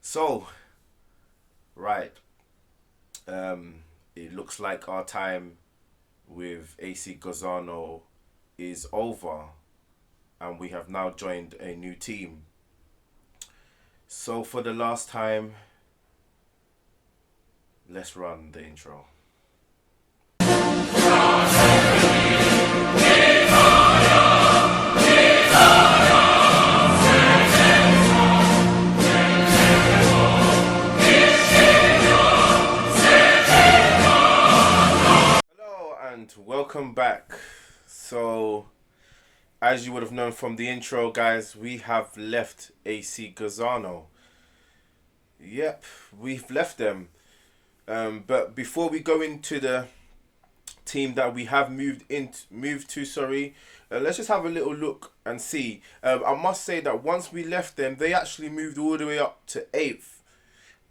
So, right. It looks like our time with AC GOZZANO is over, and we have now joined a new team. So, for the last time, let's run the intro. Hello and welcome back. So, as you would have known from the intro, guys, we have left AC GOZZANO. Yep, we've left them. But before we go into the team that we have moved to, let's just have a little look and see. I must say that once we left them, they actually moved all the way up to 8th,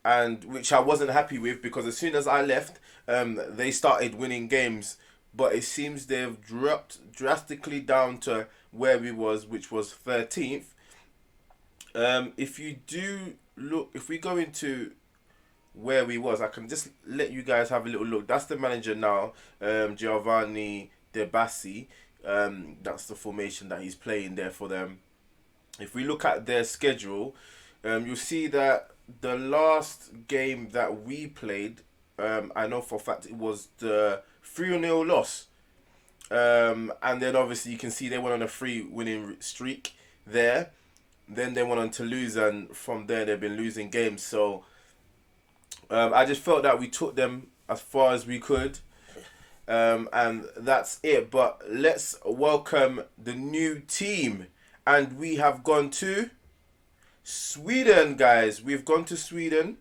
and which I wasn't happy with, because as soon as I left, they started winning games. But it seems they've dropped drastically down to where we was, which was 13th. If you do look, if we go into where we was, I can just let you guys have a little look. That's the manager now, Giovanni De Bassi. That's the formation that he's playing there for them. If we look at their schedule, you'll see that the last game that we played, I know for a fact it was the 3-0 loss. And then obviously you can see they went on a 3 winning streak there. Then they went on to lose, and from there they've been losing games. So I just felt that we took them as far as we could. And that's it. But let's welcome the new team. And we have gone to Sweden, guys. We've gone to Sweden.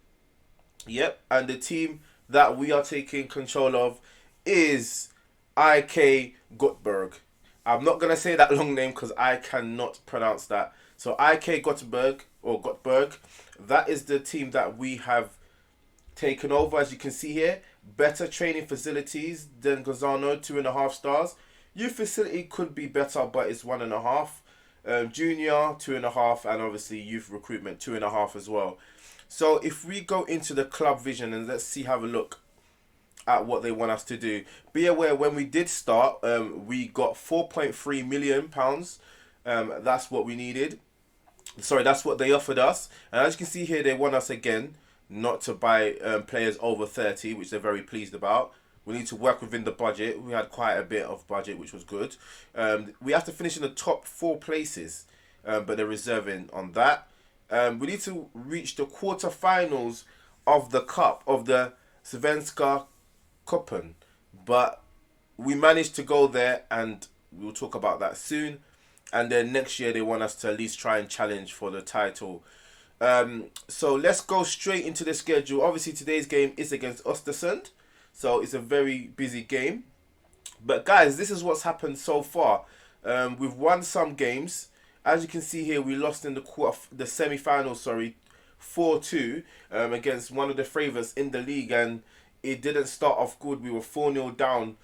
Yep. And the team that we are taking control of is IK Göteborg. I'm not going to say that long name because I cannot pronounce that. So IK Göteborg, or Göteborg, that is the team that we have taken over. As you can see here, better training facilities than GOZZANO, 2.5 stars. Youth facility could be better, but it's 1.5. Junior, 2.5, and obviously youth recruitment, 2.5 as well. So if we go into the club vision and let's have a look at what they want us to do. Be aware, when we did start, we got £4.3 million. That's what we needed. Sorry, that's what they offered us. And as you can see here, they want us again not to buy players over 30, which they're very pleased about. We need to work within the budget. We had quite a bit of budget, which was good. We have to finish in the top 4 places, but they're reserving on that. We need to reach the quarterfinals of the cup, of the Svenska Cupen, but we managed to go there, and we'll talk about that soon. And then next year they want us to at least try and challenge for the title. So let's go straight into the schedule. Obviously today's game is against Östersund, so it's a very busy game. But guys, this is what's happened so far. We've won some games. As you can see here, we lost in the semi-final, 4-2 against one of the favourites in the league, and it didn't start off good. We were 4-0 down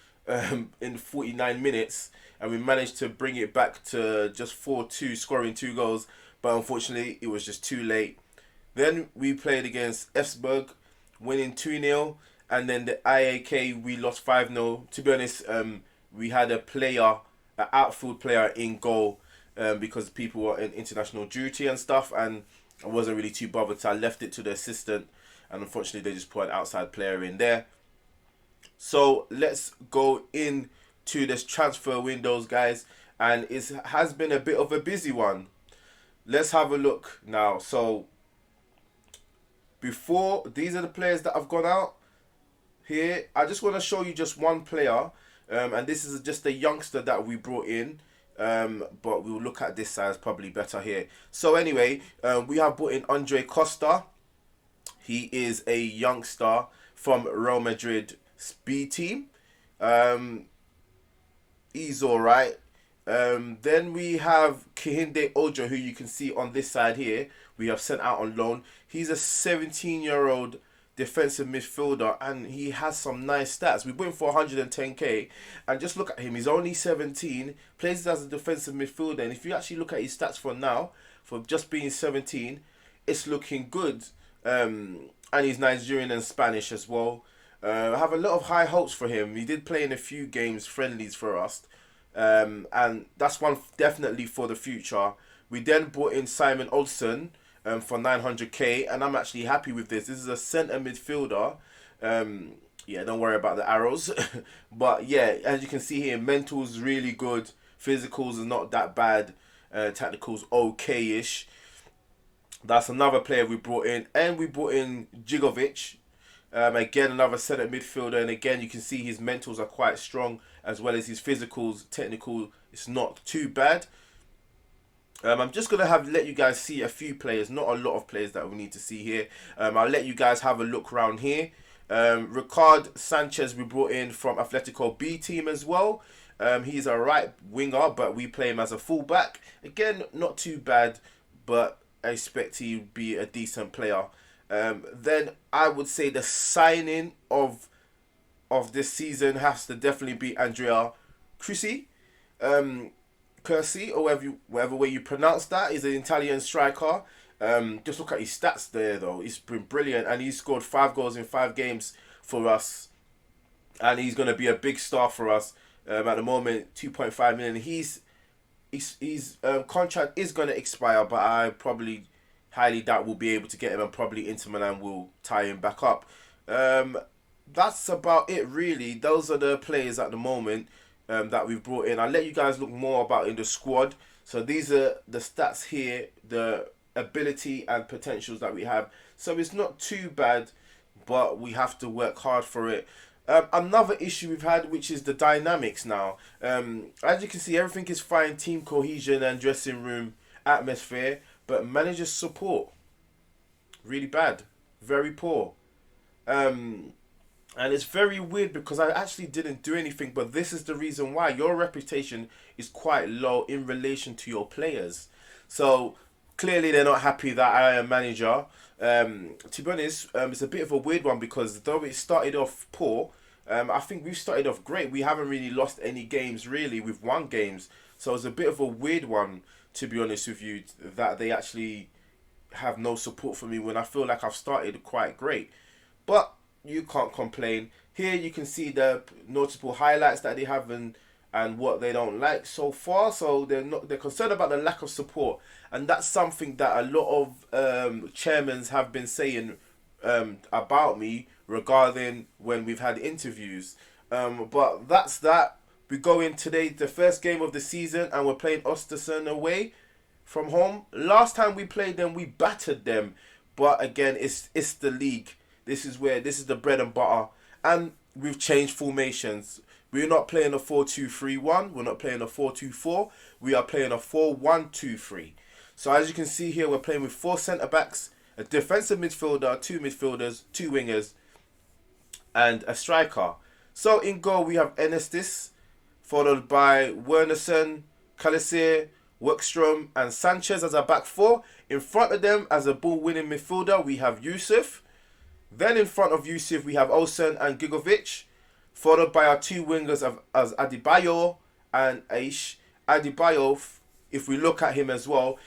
in 49 minutes, and we managed to bring it back to just 4-2, scoring 2 goals. But unfortunately, it was just too late. Then we played against Esbjerg, winning 2-0. And then the IAK, we lost 5-0. To be honest, we had an outfield player in goal because people were in international duty and stuff. And I wasn't really too bothered, so I left it to the assistant. And unfortunately, they just put an outside player in there. So let's go into this transfer windows, guys. And it has been a bit of a busy one. Let's have a look now. So these are the players that have gone out here. I just want to show you just one player, and this is just a youngster that we brought in, but we'll look at this size probably better here. So anyway, we have brought in Andre Costa. He is a youngster from Real Madrid B team. He's alright. Then we have Kehinde Ojo, who you can see on this side here. We have sent out on loan. He's a 17-year-old defensive midfielder, and he has some nice stats. We bought him for 110k, and just look at him. He's only 17, plays as a defensive midfielder, and if you actually look at his stats for now, for just being 17, it's looking good. And he's Nigerian and Spanish as well. I have a lot of high hopes for him. He did play in a few games, friendlies for us, and that's one definitely for the future. We then brought in Simon Olsen for 900k, and I'm actually happy with this. This is a centre midfielder. Yeah, don't worry about the arrows. But yeah, as you can see here, mental's really good. Physicals is not that bad. Tactical's okay-ish. That's another player we brought in. And we brought in Jigovic. Again, another centre midfielder. And again, you can see his mentals are quite strong, as well as his physicals. Technical, it's not too bad. I'm just going to let you guys see a few players, not a lot of players that we need to see here. I'll let you guys have a look around here. Ricard Sanchez we brought in from Atletico B team as well. He's a right winger, but we play him as a fullback. Again, not too bad, but I expect he'd be a decent player. Then I would say the signing of this season has to definitely be Andrea Cruci. Cursi, or whatever way you pronounce that. He's an Italian striker. Just look at his stats there, though. He's been brilliant, and he's scored 5 goals in 5 games for us, and he's going to be a big star for us. At the moment, 2.5 million. His contract is going to expire, but I probably highly doubt we'll be able to get him, and probably Inter Milan will tie him back up. That's about it, really. Those are the players at the moment that we've brought in. I'll let you guys look more about in the squad. So these are the stats here, the ability and potentials that we have. So it's not too bad, but we have to work hard for it. Another issue we've had, which is the dynamics now. As you can see, everything is fine, team cohesion and dressing room atmosphere, but manager support, really bad, very poor. And it's very weird because I actually didn't do anything, but this is the reason why. Your reputation is quite low in relation to your players. So clearly they're not happy that I am manager. To be honest, it's a bit of a weird one because though it started off poor, I think we've started off great. We haven't really lost any games really. We've won games. So it's a bit of a weird one, to be honest with you, that they actually have no support for me when I feel like I've started quite great. But you can't complain. Here you can see the notable highlights that they have and what they don't like so far. So they're concerned about the lack of support, and that's something that a lot of chairmen have been saying about me regarding when we've had interviews. But that's that. We go in today, the first game of the season, and we're playing Östersund away from home. Last time we played them, we battered them. But again, it's the league. This is the bread and butter. And we've changed formations. We're not playing a 4-2-3-1. We're not playing a 4-2-4. We are playing a 4-1-2-3. So as you can see here, we're playing with 4 centre-backs, a defensive midfielder, 2 midfielders, 2 wingers, and a striker. So in goal, we have Enestis, followed by Wernerson, Kalisir, Workstrom, and Sanchez as our back 4. In front of them, as a ball-winning midfielder, we have Yusuf. Then in front of Yusuf, we have Olsen and Gigovic, followed by our 2 wingers as Adebayo and Aish. Adebayo, if we look at him as well,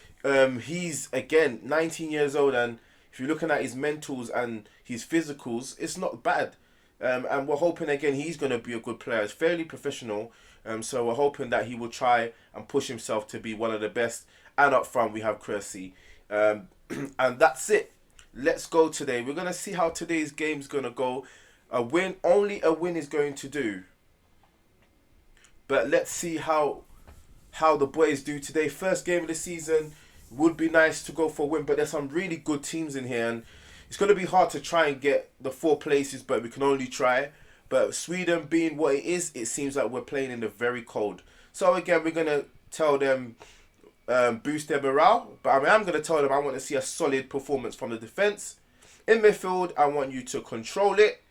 he's, again, 19 years old, and if you're looking at his mentals and his physicals, it's not bad. And we're hoping, again, he's going to be a good player. He's fairly professional, so we're hoping that he will try and push himself to be one of the best. And up front, we have Cursi. And that's it. Let's go today. We're going to see how today's game's going to go. Only a win is going to do. But let's see how the boys do today. First game of the season. Would be nice to go for a win, but there's some really good teams in here, and it's going to be hard to try and get the 4 places, but we can only try. But Sweden being what it is, it seems like we're playing in the very cold. So again, we're going to tell them boost their morale, but I'm going to tell them I want to see a solid performance from the defence. In midfield, I want you to control it.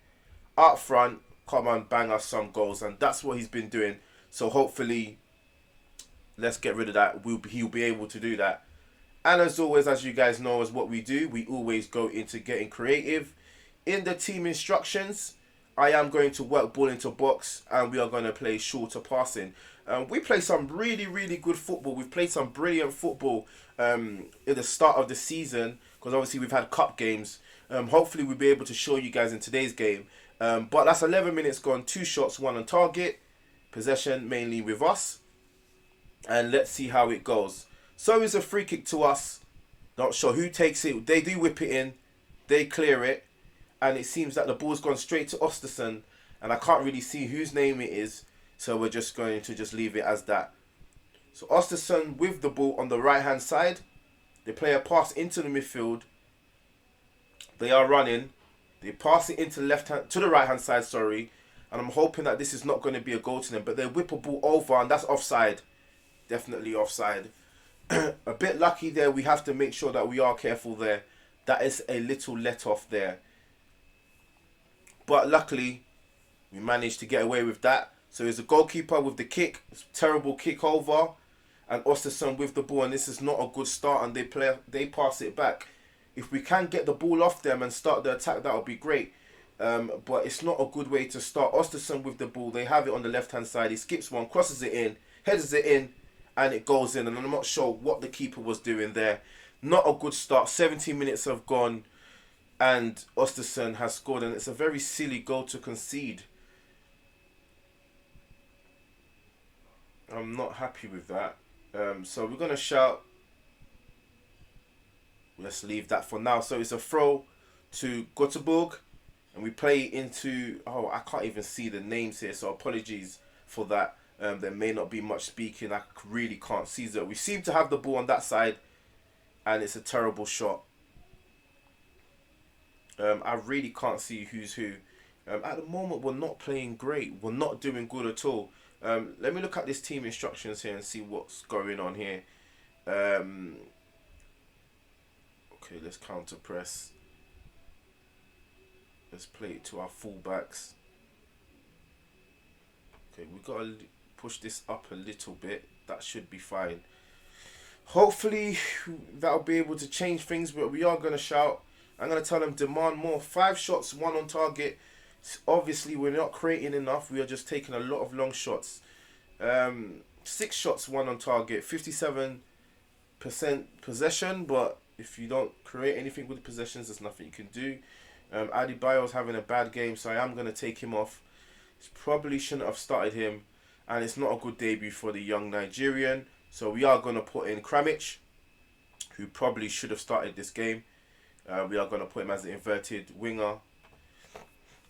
Up front, come on, bang us some goals, and that's what he's been doing. So hopefully, let's get rid of that. He'll be able to do that. And as always, as you guys know, is what we do. We always go into getting creative. in the team instructions, I am going to work ball into box, and we are going to play shorter passing. We play some really, really good football. We've played some brilliant football in the start of the season, because obviously we've had cup games. Hopefully we'll be able to show you guys in today's game. But that's 11 minutes gone, 2 shots, 1 on target. Possession mainly with us. And let's see how it goes. So it's a free kick to us. Not sure who takes it. They do whip it in. They clear it. And it seems that the ball's gone straight to Osterson. And I can't really see whose name it is. So we're just going to just leave it as that. So Osterson with the ball on the right hand side. They play a pass into the midfield. They are running. They pass it into the right hand side, sorry. And I'm hoping that this is not going to be a goal to them. But they whip a ball over, and that's offside. Definitely offside. A bit lucky there. We have to make sure that we are careful there. That is a little let off there. But luckily, we managed to get away with that. So it's the goalkeeper with the kick. It's a terrible kick over. And Osterson with the ball. And this is not a good start. And they pass it back. If we can get the ball off them and start the attack, that would be great. But it's not a good way to start. Osterson with the ball. They have it on the left-hand side. He skips one, crosses it in, headers it in, and it goes in. And I'm not sure what the keeper was doing there. Not a good start. 17 minutes have gone, and Osterson has scored. And it's a very silly goal to concede. I'm not happy with that. So we're going to shout. Let's leave that for now. So it's a throw to Göteborg. And we play into... Oh, I can't even see the names here. So apologies for that. There may not be much speaking. I really can't see that. We seem to have the ball on that side. And it's a terrible shot. I really can't see who's who. At the moment, we're not playing great. We're not doing good at all. Let me look at this team instructions here and see what's going on here. Okay, let's counter press. Let's play it to our fullbacks. Okay, we've got to push this up a little bit. That should be fine. Hopefully, that'll be able to change things, but we are going to shout. I'm going to tell them demand more. 5 shots, 1 on target. Obviously, we're not creating enough. We are just taking a lot of long shots. 6 shots, 1 on target. 57% possession, but if you don't create anything with possessions, there's nothing you can do. Adebayo's having a bad game, so I am going to take him off. Probably shouldn't have started him, and it's not a good debut for the young Nigerian. So we are going to put in Kramich, who probably should have started this game. We are going to put him as an inverted winger.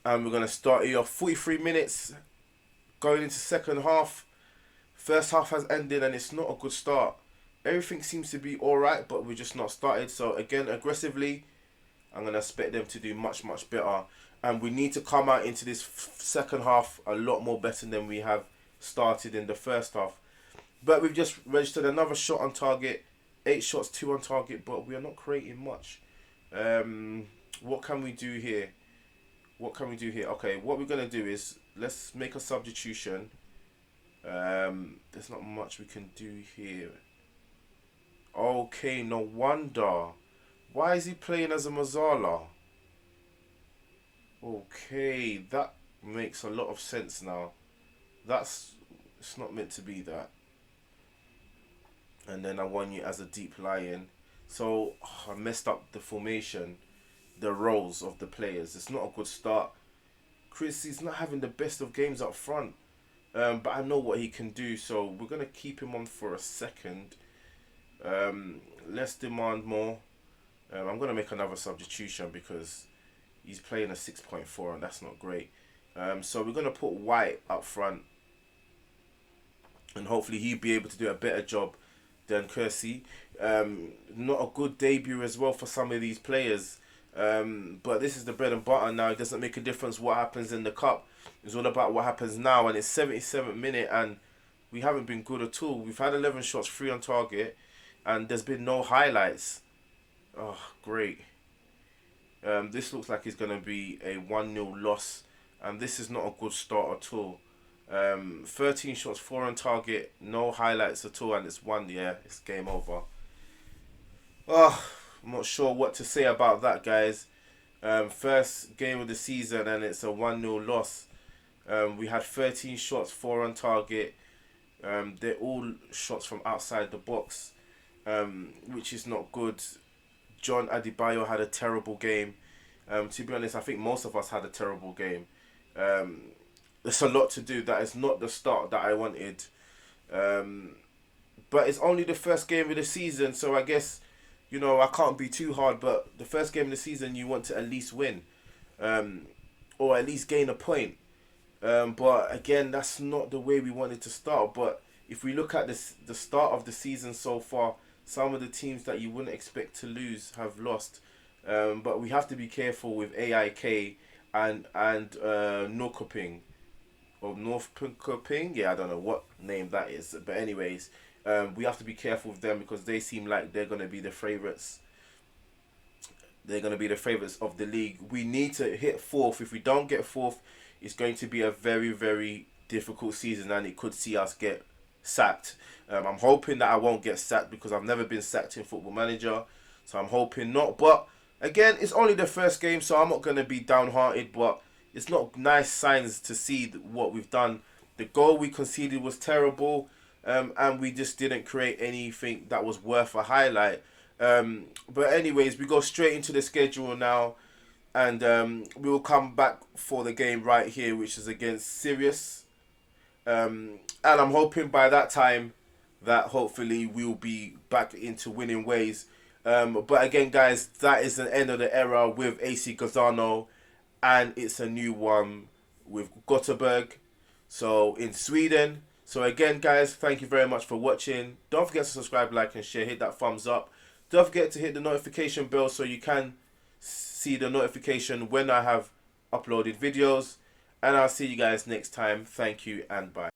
And we're going to start here off 43 minutes, going into second half. First half has ended, and it's not a good start. Everything seems to be alright, but we're just not started. So again, aggressively, I'm going to expect them to do much, much better. And we need to come out into this second half a lot more better than we have started in the first half. But we've just registered another shot on target. 8 shots, 2 on target, but we are not creating much. What can we do here? Okay, what we're going to do is, let's make a substitution. There's not much we can do here. Okay, no wonder. Why is he playing as a Mazzala? Okay, that makes a lot of sense now. It's not meant to be that. And then I want you as a deep lying. So I messed up the formation, the roles of the players. It's not a good start. Chris, he's not having the best of games up front. But I know what he can do, so we're going to keep him on for a second. Let's demand more. I'm going to make another substitution because he's playing a 6.4 and that's not great. So we're going to put White up front. And hopefully he'll be able to do a better job than Kersey. Not a good debut as well for some of these players. But this is the bread and butter now. It doesn't make a difference what happens in the cup. It's all about what happens now. And it's 77th minute and we haven't been good at all. We've had 11 shots, 3 on target. And there's been no highlights. Oh, great. This looks like it's going to be a 1-0 loss. And this is not a good start at all. 13 shots, 4 on target. No highlights at all. And it's 1, yeah, it's game over. Oh, I'm not sure what to say about that, guys. First game of the season, and it's a 1-0 loss. We had 13 shots, 4 on target. They're all shots from outside the box, which is not good. John Adebayo had a terrible game. To be honest, I think most of us had a terrible game. There's a lot to do. That is not the start that I wanted. But it's only the first game of the season, so I guess, you know, I can't be too hard. But the first game of the season, you want to at least win, or at least gain a point. But again, that's not the way we wanted to start. But if we look at the start of the season so far, some of the teams that you wouldn't expect to lose have lost. But we have to be careful with AIK and Norrköping. Or Norrköping? Yeah, I don't know what name that is. But anyways, we have to be careful with them because they seem like they're going to be the favourites. They're going to be the favourites of the league. We need to hit 4th. If we don't get 4th, it's going to be a very, very difficult season, and it could see us get sacked. I'm hoping that I won't get sacked because I've never been sacked in Football Manager, so I'm hoping not. But again, it's only the first game, so I'm not going to be downhearted, but it's not nice signs to see what we've done. The goal we conceded was terrible, and we just didn't create anything that was worth a highlight. But anyways, we go straight into the schedule now. And we will come back for the game right here, which is against Sirius. And I'm hoping by that time that hopefully we'll be back into winning ways. But again, guys, that is the end of the era with AC GOZZANO. And it's a new one with Gothenburg. So in Sweden. So again, guys, thank you very much for watching. Don't forget to subscribe, like, and share. Hit that thumbs up. Don't forget to hit the notification bell so you can see the notification when I have uploaded videos, and I'll see you guys next time. Thank you and bye.